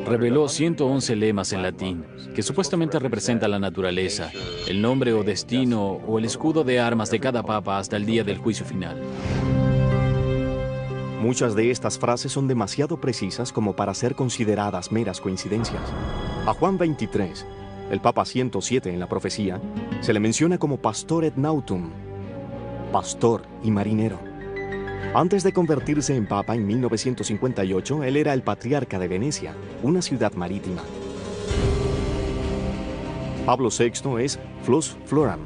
Reveló 111 lemas en latín, que supuestamente representan la naturaleza, el nombre o destino o el escudo de armas de cada papa hasta el día del juicio final. Muchas de estas frases son demasiado precisas como para ser consideradas meras coincidencias. A Juan XXIII, el Papa 107 en la profecía, se le menciona como pastor et nautum, pastor y marinero. Antes de convertirse en papa en 1958, él era el patriarca de Venecia, una ciudad marítima. Pablo VI es Flos Floram,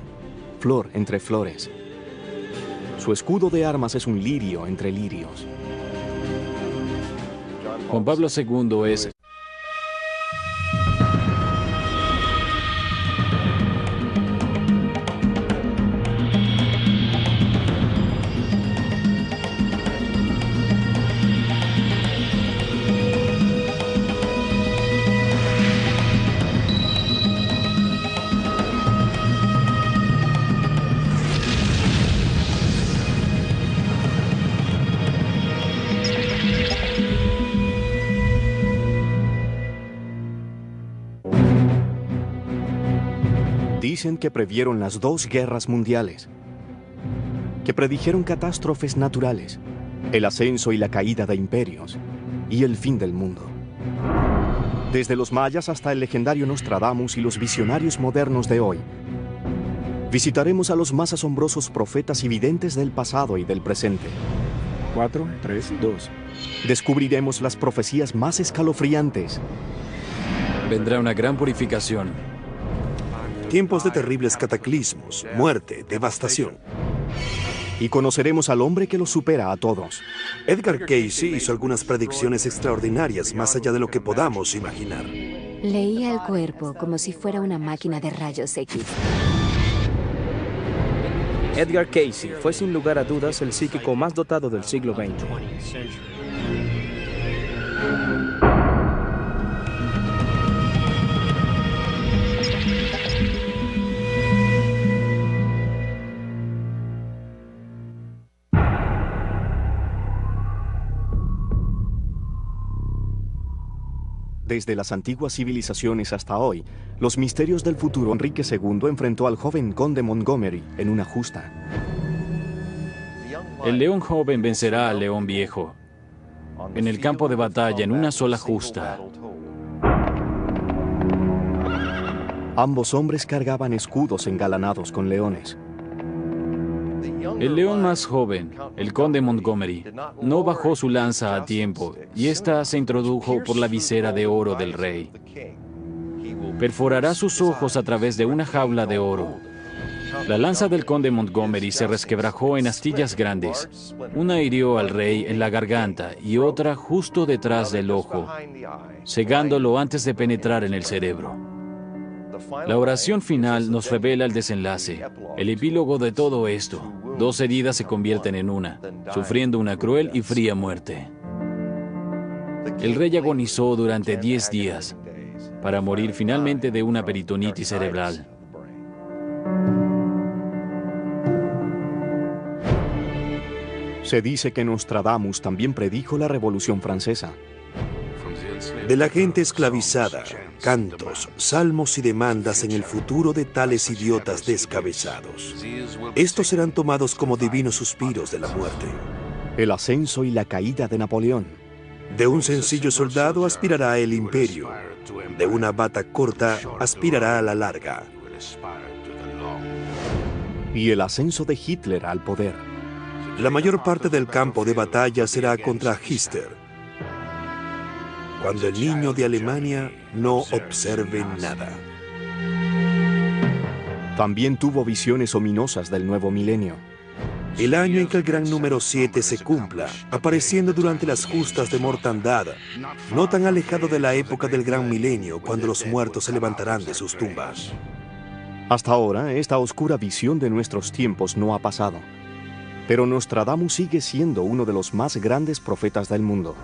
flor entre flores. Su escudo de armas es un lirio entre lirios. Juan Pablo II es Dicen que previeron las 2 guerras mundiales, que predijeron catástrofes naturales, el ascenso y la caída de imperios y el fin del mundo. Desde los mayas hasta el legendario Nostradamus y los visionarios modernos de hoy, visitaremos a los más asombrosos profetas y videntes del pasado y del presente. 4, 3, 2. Descubriremos las profecías más escalofriantes. vendrá una gran purificación. Tiempos de terribles cataclismos, muerte, devastación. Y conoceremos al hombre que los supera a todos. Edgar Cayce hizo algunas predicciones extraordinarias más allá de lo que podamos imaginar. Leía el cuerpo como si fuera una máquina de rayos X. Edgar Cayce fue sin lugar a dudas el psíquico más dotado del siglo XX. Desde las antiguas civilizaciones hasta hoy, los misterios del futuro. Enrique II enfrentó al joven conde Montgomery en una justa. El león joven vencerá al león viejo en el campo de batalla en una sola justa. Ambos hombres cargaban escudos engalanados con leones. El león más joven, el conde Montgomery, no bajó su lanza a tiempo y ésta se introdujo por la visera de oro del rey. Perforará sus ojos a través de una jaula de oro. La lanza del conde Montgomery se resquebrajó en astillas grandes. Una hirió al rey en la garganta y otra justo detrás del ojo, cegándolo antes de penetrar en el cerebro. La oración final nos revela el desenlace, el epílogo de todo esto. 2 heridas se convierten en una, sufriendo una cruel y fría muerte. El rey agonizó durante 10 días para morir finalmente de una peritonitis cerebral. Se dice que Nostradamus también predijo la Revolución Francesa. De la gente esclavizada, cantos, salmos y demandas en el futuro de tales idiotas descabezados. Estos serán tomados como divinos suspiros de la muerte. El ascenso y la caída de Napoleón. De un sencillo soldado aspirará el imperio. De una bata corta aspirará a la larga. Y el ascenso de Hitler al poder. La mayor parte del campo de batalla será contra Hitler. Cuando el niño de Alemania no observe nada. También tuvo visiones ominosas del nuevo milenio. El año en que el gran número 7 se cumpla, apareciendo durante las justas de mortandad, no tan alejado de la época del gran milenio, cuando los muertos se levantarán de sus tumbas. Hasta ahora, esta oscura visión de nuestros tiempos no ha pasado. Pero Nostradamus sigue siendo uno de los más grandes profetas del mundo.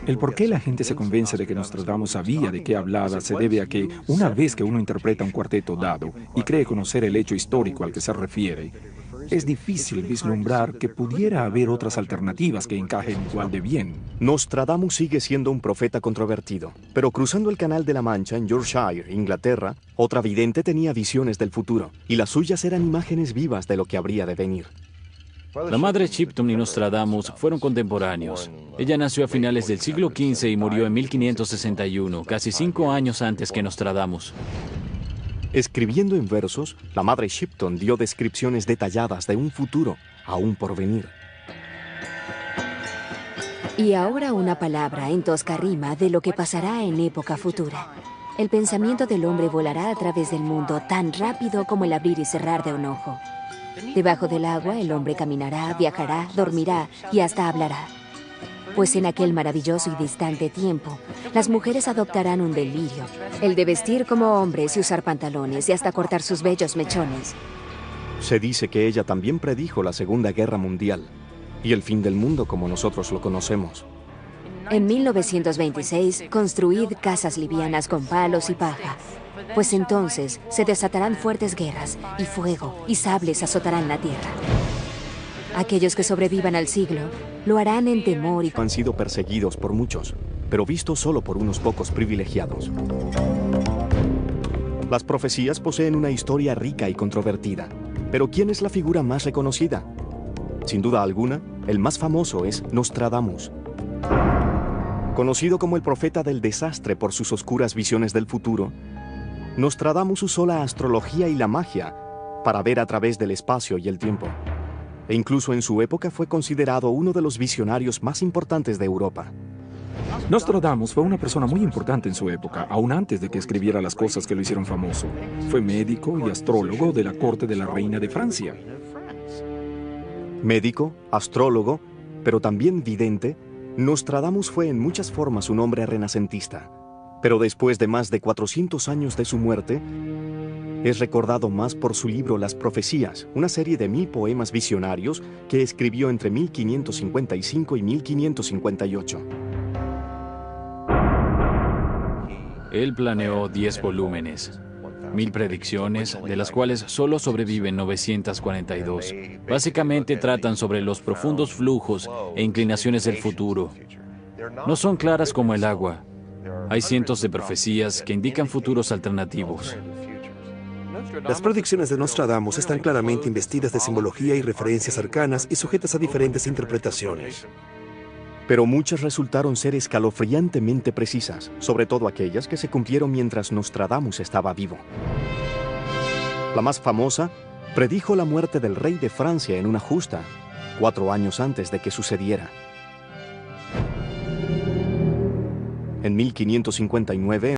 El por qué la gente se convence de que Nostradamus sabía de qué hablaba se debe a que, una vez que uno interpreta un cuarteto dado y cree conocer el hecho histórico al que se refiere, es difícil vislumbrar que pudiera haber otras alternativas que encajen igual de bien. Nostradamus sigue siendo un profeta controvertido, pero cruzando el Canal de la Mancha en Yorkshire, Inglaterra, otra vidente tenía visiones del futuro, y las suyas eran imágenes vivas de lo que habría de venir. La madre Shipton y Nostradamus fueron contemporáneos. Ella nació a finales del siglo XV y murió en 1561, casi 5 años antes que Nostradamus. Escribiendo en versos, la madre Shipton dio descripciones detalladas de un futuro aún por venir. Y ahora una palabra en tosca rima de lo que pasará en época futura. El pensamiento del hombre volará a través del mundo tan rápido como el abrir y cerrar de un ojo. Debajo del agua el hombre caminará, viajará, dormirá y hasta hablará. Pues en aquel maravilloso y distante tiempo, las mujeres adoptarán un delirio, el de vestir como hombres y usar pantalones y hasta cortar sus bellos mechones. Se dice que ella también predijo la Segunda Guerra Mundial y el fin del mundo como nosotros lo conocemos. En 1926, construid casas livianas con palos y paja, pues entonces se desatarán fuertes guerras y fuego y sables azotarán la tierra. Aquellos que sobrevivan al siglo lo harán en temor y... Han sido perseguidos por muchos, pero vistos solo por unos pocos privilegiados. Las profecías poseen una historia rica y controvertida, pero ¿quién es la figura más reconocida? Sin duda alguna, el más famoso es Nostradamus. Conocido como el profeta del desastre por sus oscuras visiones del futuro, Nostradamus usó la astrología y la magia para ver a través del espacio y el tiempo. E incluso en su época fue considerado uno de los visionarios más importantes de Europa. Nostradamus fue una persona muy importante en su época, aún antes de que escribiera las cosas que lo hicieron famoso. Fue médico y astrólogo de la corte de la reina de Francia. Médico, astrólogo, pero también vidente, Nostradamus fue en muchas formas un hombre renacentista. Pero después de más de 400 años de su muerte, es recordado más por su libro Las Profecías, una serie de 1000 poemas visionarios que escribió entre 1555 y 1558. Él planeó 10 volúmenes, 1000 predicciones, de las cuales solo sobreviven 942. Básicamente tratan sobre los profundos flujos e inclinaciones del futuro. No son claras como el agua. Hay cientos de profecías que indican futuros alternativos. Las predicciones de Nostradamus están claramente investidas de simbología y referencias arcanas y sujetas a diferentes interpretaciones. Pero muchas resultaron ser escalofriantemente precisas, sobre todo aquellas que se cumplieron mientras Nostradamus estaba vivo. La más famosa predijo la muerte del rey de Francia en una justa, 4 años antes de que sucediera. En 1559,